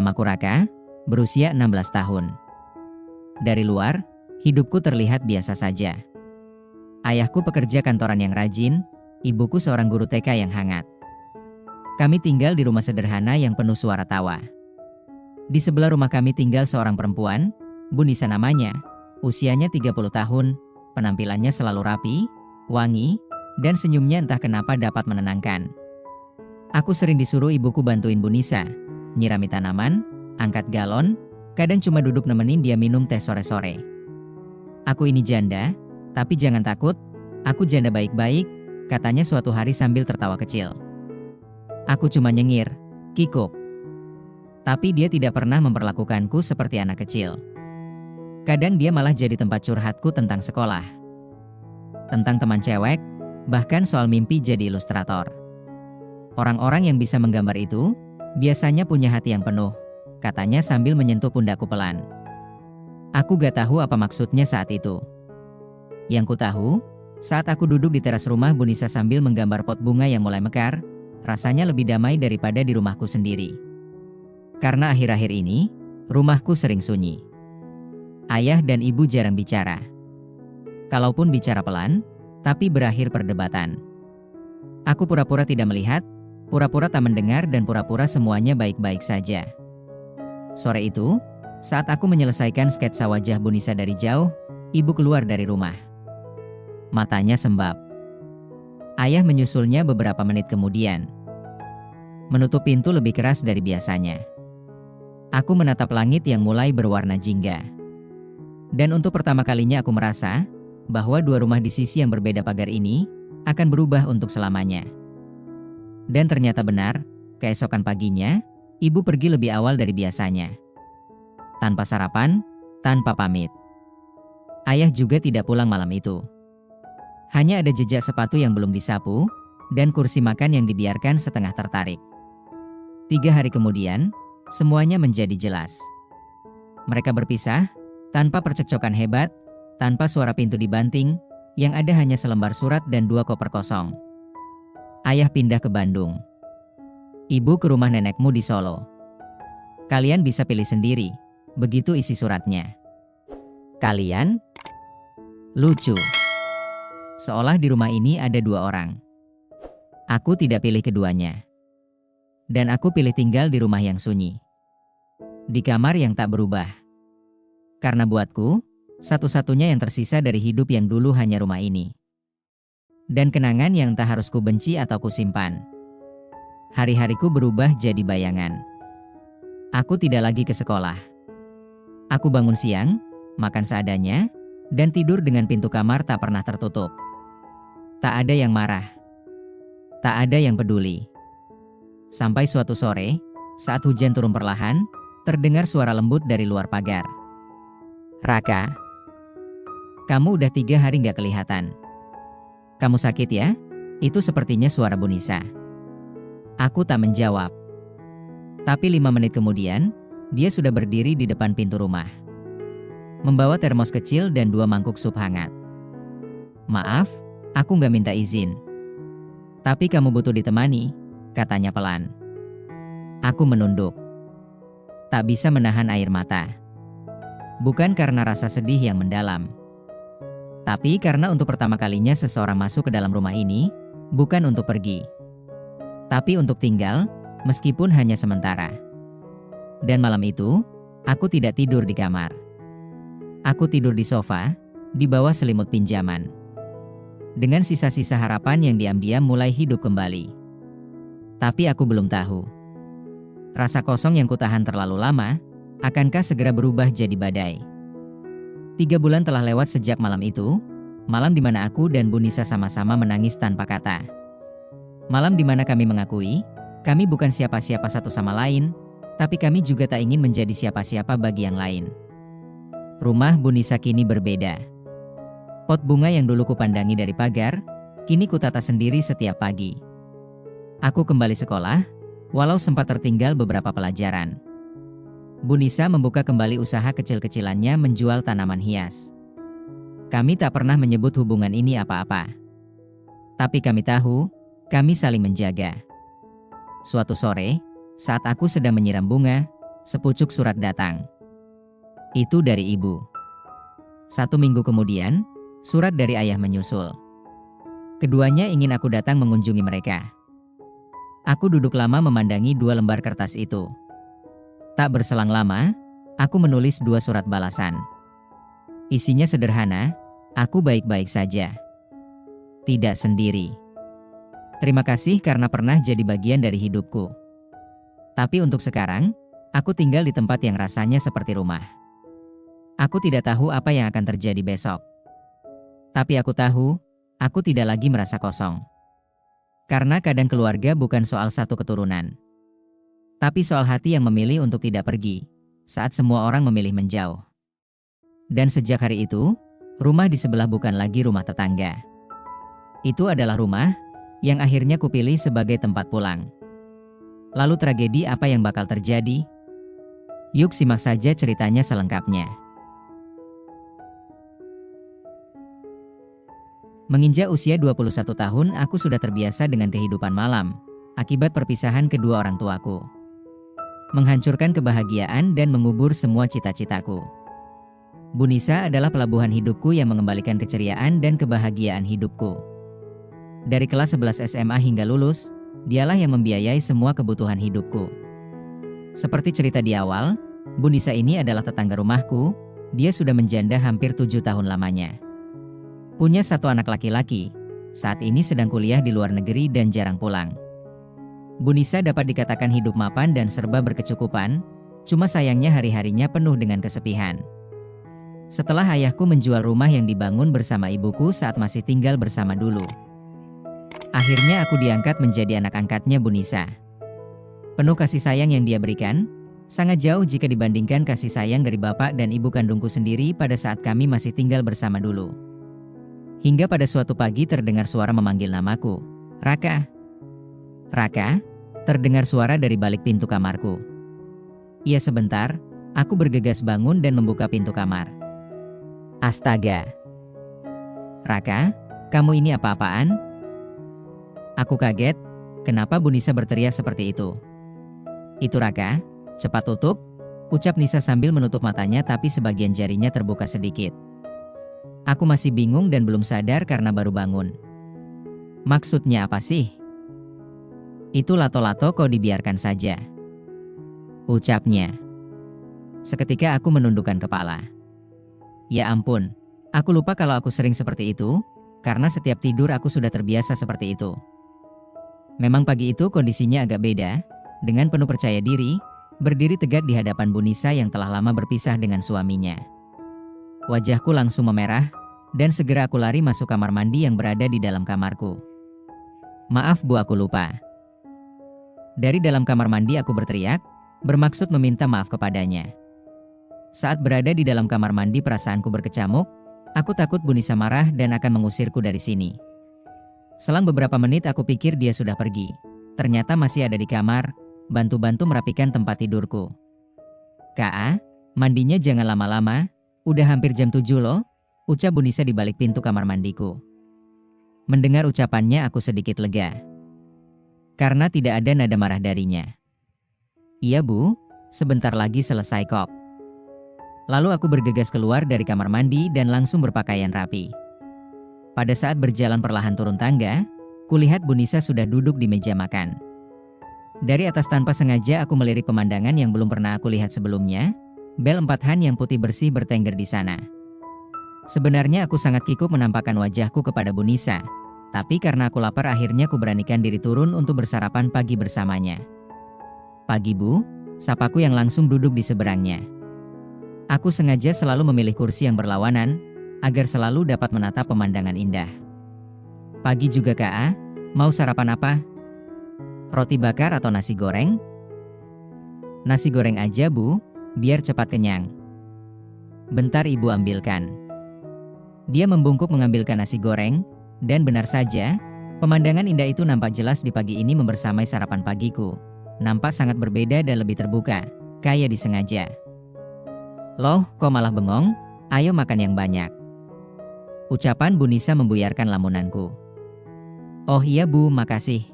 Namaku Raka, berusia 16 tahun. Dari luar, hidupku terlihat biasa saja. Ayahku pekerja kantoran yang rajin, ibuku seorang guru TK yang hangat. Kami tinggal di rumah sederhana yang penuh suara tawa. Di sebelah rumah kami tinggal seorang perempuan, Bu Nisa namanya, usianya 30 tahun, penampilannya selalu rapi, wangi, dan senyumnya entah kenapa dapat menenangkan. Aku sering disuruh ibuku bantuin Bu Nisa, nyirami tanaman, angkat galon, kadang cuma duduk nemenin dia minum teh sore-sore. Aku ini janda, tapi jangan takut, aku janda baik-baik, katanya suatu hari sambil tertawa kecil. Aku cuma nyengir, kikuk. Tapi dia tidak pernah memperlakukanku seperti anak kecil. Kadang dia malah jadi tempat curhatku tentang sekolah, tentang teman cewek, bahkan soal mimpi jadi ilustrator. Orang-orang yang bisa menggambar itu, biasanya punya hati yang penuh, katanya sambil menyentuh pundakku pelan. Aku gak tahu apa maksudnya saat itu. Yang ku tahu, saat aku duduk di teras rumah Bu Nisa sambil menggambar pot bunga yang mulai mekar, rasanya lebih damai daripada di rumahku sendiri. Karena akhir-akhir ini, rumahku sering sunyi. Ayah dan ibu jarang bicara. Kalaupun bicara pelan, tapi berakhir perdebatan. Aku pura-pura tidak melihat, pura-pura tak mendengar dan pura-pura semuanya baik-baik saja. Sore itu, saat aku menyelesaikan sketsa wajah Bu Nisa dari jauh, ibu keluar dari rumah. Matanya sembab. Ayah menyusulnya beberapa menit kemudian. Menutup pintu lebih keras dari biasanya. Aku menatap langit yang mulai berwarna jingga. Dan untuk pertama kalinya aku merasa bahwa dua rumah di sisi yang berbeda pagar ini akan berubah untuk selamanya. Dan ternyata benar, keesokan paginya, ibu pergi lebih awal dari biasanya. Tanpa sarapan, tanpa pamit. Ayah juga tidak pulang malam itu. Hanya ada jejak sepatu yang belum disapu, dan kursi makan yang dibiarkan setengah tertarik. 3 hari kemudian, semuanya menjadi jelas. Mereka berpisah, tanpa percekcokan hebat, tanpa suara pintu dibanting, yang ada hanya selembar surat dan 2 koper kosong. Ayah pindah ke Bandung. Ibu ke rumah nenekmu di Solo. Kalian bisa pilih sendiri, begitu isi suratnya. Kalian? Lucu. Seolah di rumah ini ada 2 orang. Aku tidak pilih keduanya. Dan aku pilih tinggal di rumah yang sunyi. Di kamar yang tak berubah. Karena buatku, satu-satunya yang tersisa dari hidup yang dulu hanya rumah ini. Dan kenangan yang tak harus ku benci atau ku simpan. Hari-hariku berubah jadi bayangan. Aku tidak lagi ke sekolah. Aku bangun siang, makan seadanya, dan tidur dengan pintu kamar tak pernah tertutup. Tak ada yang marah. Tak ada yang peduli. Sampai suatu sore, saat hujan turun perlahan, terdengar suara lembut dari luar pagar. Raka, kamu udah 3 hari gak kelihatan. Kamu sakit ya? Itu sepertinya suara Bu Nisa. Aku tak menjawab. Tapi 5 menit kemudian, dia sudah berdiri di depan pintu rumah. Membawa termos kecil dan 2 mangkuk sup hangat. Maaf, aku gak minta izin. Tapi kamu butuh ditemani, katanya pelan. Aku menunduk. Tak bisa menahan air mata. Bukan karena rasa sedih yang mendalam. Tapi karena untuk pertama kalinya seseorang masuk ke dalam rumah ini, bukan untuk pergi. Tapi untuk tinggal, meskipun hanya sementara. Dan malam itu, aku tidak tidur di kamar. Aku tidur di sofa, di bawah selimut pinjaman. Dengan sisa-sisa harapan yang diam-diam mulai hidup kembali. Tapi aku belum tahu. Rasa kosong yang kutahan terlalu lama, akankah segera berubah jadi badai? 3 bulan telah lewat sejak malam itu, malam di mana aku dan Bu Nisa sama-sama menangis tanpa kata. Malam di mana kami mengakui, kami bukan siapa-siapa satu sama lain, tapi kami juga tak ingin menjadi siapa-siapa bagi yang lain. Rumah Bu Nisa kini berbeda. Pot bunga yang dulu kupandangi dari pagar, kini kutata sendiri setiap pagi. Aku kembali sekolah, walau sempat tertinggal beberapa pelajaran. Bu Nisa membuka kembali usaha kecil-kecilannya menjual tanaman hias. Kami tak pernah menyebut hubungan ini apa-apa. Tapi kami tahu, kami saling menjaga. Suatu sore, saat aku sedang menyiram bunga, sepucuk surat datang. Itu dari ibu. 1 minggu kemudian, surat dari ayah menyusul. Keduanya ingin aku datang mengunjungi mereka. Aku duduk lama memandangi 2 lembar kertas itu. Tak berselang lama, aku menulis 2 surat balasan. Isinya sederhana, aku baik-baik saja. Tidak sendiri. Terima kasih karena pernah jadi bagian dari hidupku. Tapi untuk sekarang, aku tinggal di tempat yang rasanya seperti rumah. Aku tidak tahu apa yang akan terjadi besok. Tapi aku tahu, aku tidak lagi merasa kosong. Karena kadang keluarga bukan soal satu keturunan. Tapi soal hati yang memilih untuk tidak pergi, saat semua orang memilih menjauh. Dan sejak hari itu, rumah di sebelah bukan lagi rumah tetangga. Itu adalah rumah yang akhirnya kupilih sebagai tempat pulang. Lalu tragedi apa yang bakal terjadi? Yuk simak saja ceritanya selengkapnya. Menginjak usia 21 tahun, aku sudah terbiasa dengan kehidupan malam, akibat perpisahan kedua orang tuaku. Menghancurkan kebahagiaan dan mengubur semua cita-citaku. Bu Nisa adalah pelabuhan hidupku yang mengembalikan keceriaan dan kebahagiaan hidupku. Dari kelas 11 SMA hingga lulus, dialah yang membiayai semua kebutuhan hidupku. Seperti cerita di awal, Bu Nisa ini adalah tetangga rumahku, dia sudah menjanda hampir 7 tahun lamanya. Punya 1 anak laki-laki, saat ini sedang kuliah di luar negeri dan jarang pulang. Bu Nisa dapat dikatakan hidup mapan dan serba berkecukupan, cuma sayangnya hari-harinya penuh dengan kesepian. Setelah ayahku menjual rumah yang dibangun bersama ibuku saat masih tinggal bersama dulu. Akhirnya aku diangkat menjadi anak angkatnya Bu Nisa. Penuh kasih sayang yang dia berikan, sangat jauh jika dibandingkan kasih sayang dari bapak dan ibu kandungku sendiri pada saat kami masih tinggal bersama dulu. Hingga pada suatu pagi terdengar suara memanggil namaku. Raka. Raka, terdengar suara dari balik pintu kamarku. Iya sebentar, aku bergegas bangun dan membuka pintu kamar. Astaga. Raka, kamu ini apa-apaan? Aku kaget, kenapa Bu Nisa berteriak seperti itu? Itu Raka, cepat tutup, ucap Nisa sambil menutup matanya tapi sebagian jarinya terbuka sedikit. Aku masih bingung dan belum sadar karena baru bangun. Maksudnya apa sih? Itu lato-lato kok dibiarkan saja, ucapnya. Seketika aku menundukkan kepala. Ya ampun, aku lupa kalau aku sering seperti itu, karena setiap tidur aku sudah terbiasa seperti itu. Memang pagi itu kondisinya agak beda, dengan penuh percaya diri, berdiri tegak di hadapan Bu Nisa yang telah lama berpisah dengan suaminya. Wajahku langsung memerah, dan segera aku lari masuk kamar mandi yang berada di dalam kamarku. Maaf Bu, aku lupa. Dari dalam kamar mandi aku berteriak, bermaksud meminta maaf kepadanya. Saat berada di dalam kamar mandi perasaanku berkecamuk, aku takut Bu Nisa marah dan akan mengusirku dari sini. Selang beberapa menit aku pikir dia sudah pergi. Ternyata masih ada di kamar, bantu-bantu merapikan tempat tidurku. Kak, mandinya jangan lama-lama, udah hampir jam 7 loh, ucap Bu Nisa di balik pintu kamar mandiku. Mendengar ucapannya aku sedikit lega. Karena tidak ada nada marah darinya. Iya Bu, sebentar lagi selesai kok. Lalu aku bergegas keluar dari kamar mandi dan langsung berpakaian rapi. Pada saat berjalan perlahan turun tangga, kulihat Bu Nisa sudah duduk di meja makan. Dari atas tanpa sengaja aku melirik pemandangan yang belum pernah aku lihat sebelumnya, bel 4 han yang putih bersih bertengger di sana. Sebenarnya aku sangat kikuk menampakkan wajahku kepada Bu Nisa, tapi karena aku lapar akhirnya aku beranikan diri turun untuk bersarapan pagi bersamanya. Pagi Bu, sapaku yang langsung duduk di seberangnya. Aku sengaja selalu memilih kursi yang berlawanan, agar selalu dapat menatap pemandangan indah. Pagi juga Kak, mau sarapan apa? Roti bakar atau nasi goreng? Nasi goreng aja Bu, biar cepat kenyang. Bentar Ibu ambilkan. Dia membungkuk mengambilkan nasi goreng, dan benar saja, pemandangan indah itu nampak jelas di pagi ini membersamai sarapan pagiku. Nampak sangat berbeda dan lebih terbuka, kayak disengaja. Loh, kok malah bengong? Ayo makan yang banyak. Ucapan Bu Nisa membuyarkan lamunanku. Oh iya Bu, makasih.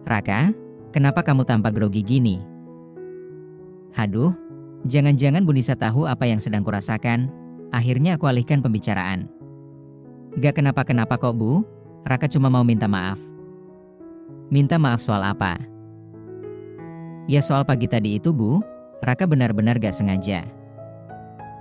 Raka, kenapa kamu tampak grogi gini? Haduh, jangan-jangan Bu Nisa tahu apa yang sedang kurasakan. Akhirnya aku alihkan pembicaraan. Gak kenapa-kenapa kok Bu, Raka cuma mau minta maaf. Minta maaf soal apa? Ya soal pagi tadi itu Bu, Raka benar-benar gak sengaja.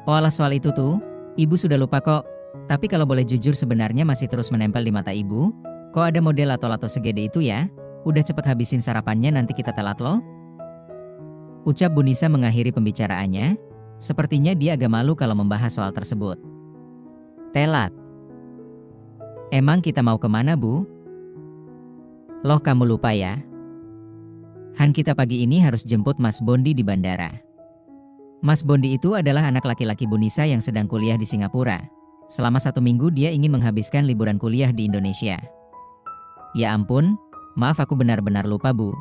Oh alah soal itu tuh, Ibu sudah lupa kok. Tapi kalau boleh jujur sebenarnya masih terus menempel di mata Ibu. Kok ada model lato-lato segede itu ya? Udah cepet habisin sarapannya nanti kita telat loh. Ucap Bu Nisa mengakhiri pembicaraannya. Sepertinya dia agak malu kalau membahas soal tersebut. Telat. Emang kita mau kemana Bu? Loh kamu lupa ya? Han kita pagi ini harus jemput Mas Bondi di bandara. Mas Bondi itu adalah anak laki-laki Bu Nisa yang sedang kuliah di Singapura. Selama 1 minggu dia ingin menghabiskan liburan kuliah di Indonesia. Ya ampun, maaf aku benar-benar lupa Bu.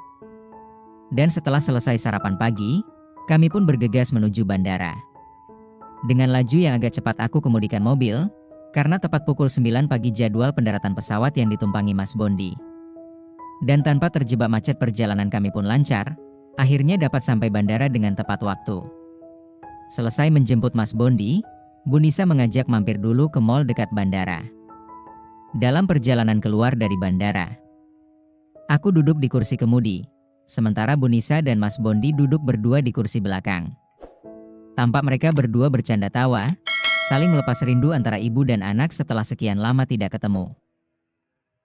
Dan setelah selesai sarapan pagi, kami pun bergegas menuju bandara. Dengan laju yang agak cepat aku kemudikan mobil, karena tepat pukul 9 pagi jadwal pendaratan pesawat yang ditumpangi Mas Bondi. Dan tanpa terjebak macet perjalanan kami pun lancar, akhirnya dapat sampai bandara dengan tepat waktu. Selesai menjemput Mas Bondi, Bu Nisa mengajak mampir dulu ke mal dekat bandara. Dalam perjalanan keluar dari bandara, aku duduk di kursi kemudi, sementara Bu Nisa dan Mas Bondi duduk berdua di kursi belakang. Tampak mereka berdua bercanda tawa, saling melepas rindu antara ibu dan anak setelah sekian lama tidak ketemu.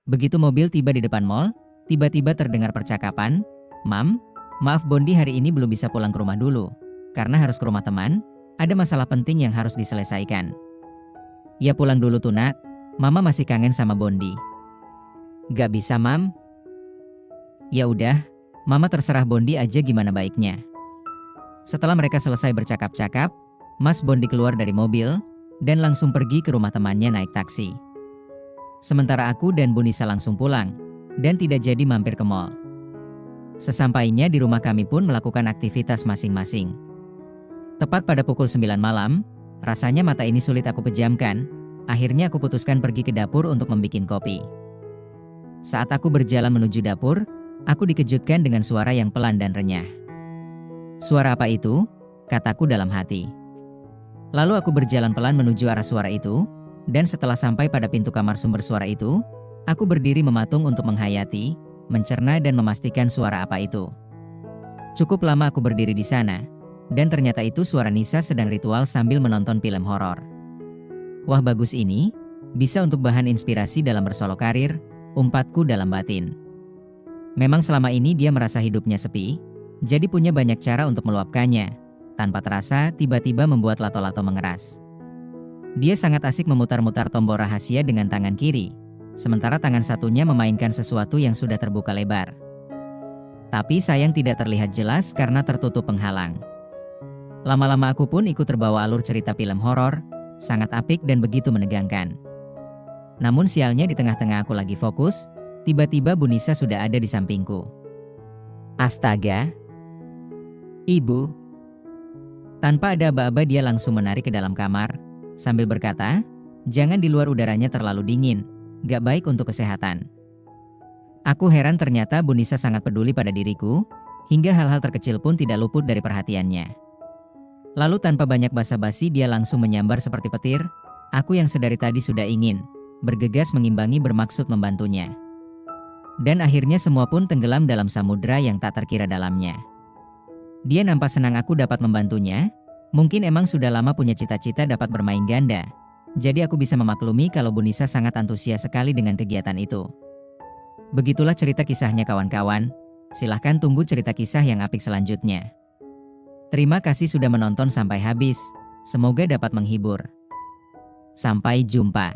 Begitu mobil tiba di depan mal, tiba-tiba terdengar percakapan, "Mam, maaf Bondi hari ini belum bisa pulang ke rumah dulu, karena harus ke rumah teman, ada masalah penting yang harus diselesaikan." "Ya pulang dulu tuh nak, Mama masih kangen sama Bondi." "Gak bisa Mam." "Ya udah, Mama terserah Bondi aja gimana baiknya." Setelah mereka selesai bercakap-cakap, Mas Bondi keluar dari mobil, dan langsung pergi ke rumah temannya naik taksi. Sementara aku dan Bu Nisa langsung pulang, dan tidak jadi mampir ke mal. Sesampainya di rumah kami pun melakukan aktivitas masing-masing. Tepat pada pukul 9 malam, rasanya mata ini sulit aku pejamkan, akhirnya aku putuskan pergi ke dapur untuk membikin kopi. Saat aku berjalan menuju dapur, aku dikejutkan dengan suara yang pelan dan renyah. "Suara apa itu?" kataku dalam hati. Lalu aku berjalan pelan menuju arah suara itu, dan setelah sampai pada pintu kamar sumber suara itu, aku berdiri mematung untuk menghayati, mencerna dan memastikan suara apa itu. Cukup lama aku berdiri di sana, dan ternyata itu suara Nisa sedang ritual sambil menonton film horor. Wah bagus ini, bisa untuk bahan inspirasi dalam bersolo karir, umpatku dalam batin. Memang selama ini dia merasa hidupnya sepi, jadi punya banyak cara untuk meluapkannya. Tanpa terasa, tiba-tiba membuat lato-lato mengeras. Dia sangat asik memutar-mutar tombol rahasia dengan tangan kiri, sementara tangan satunya memainkan sesuatu yang sudah terbuka lebar. Tapi sayang tidak terlihat jelas karena tertutup penghalang. Lama-lama aku pun ikut terbawa alur cerita film horor, sangat apik dan begitu menegangkan. Namun sialnya di tengah-tengah aku lagi fokus, tiba-tiba Bu Nisa sudah ada di sampingku. "Astaga, Ibu." Tanpa ada aba-aba dia langsung menarik ke dalam kamar, sambil berkata, "Jangan di luar udaranya terlalu dingin, gak baik untuk kesehatan." Aku heran ternyata Bu Nisa sangat peduli pada diriku, hingga hal-hal terkecil pun tidak luput dari perhatiannya. Lalu tanpa banyak basa-basi dia langsung menyambar seperti petir, aku yang sedari tadi sudah ingin, bergegas mengimbangi bermaksud membantunya. Dan akhirnya semua pun tenggelam dalam samudera yang tak terkira dalamnya. Dia nampak senang aku dapat membantunya, mungkin emang sudah lama punya cita-cita dapat bermain ganda. Jadi aku bisa memaklumi kalau Bu Nisa sangat antusias sekali dengan kegiatan itu. Begitulah cerita kisahnya kawan-kawan, silahkan tunggu cerita kisah yang apik selanjutnya. Terima kasih sudah menonton sampai habis, semoga dapat menghibur. Sampai jumpa.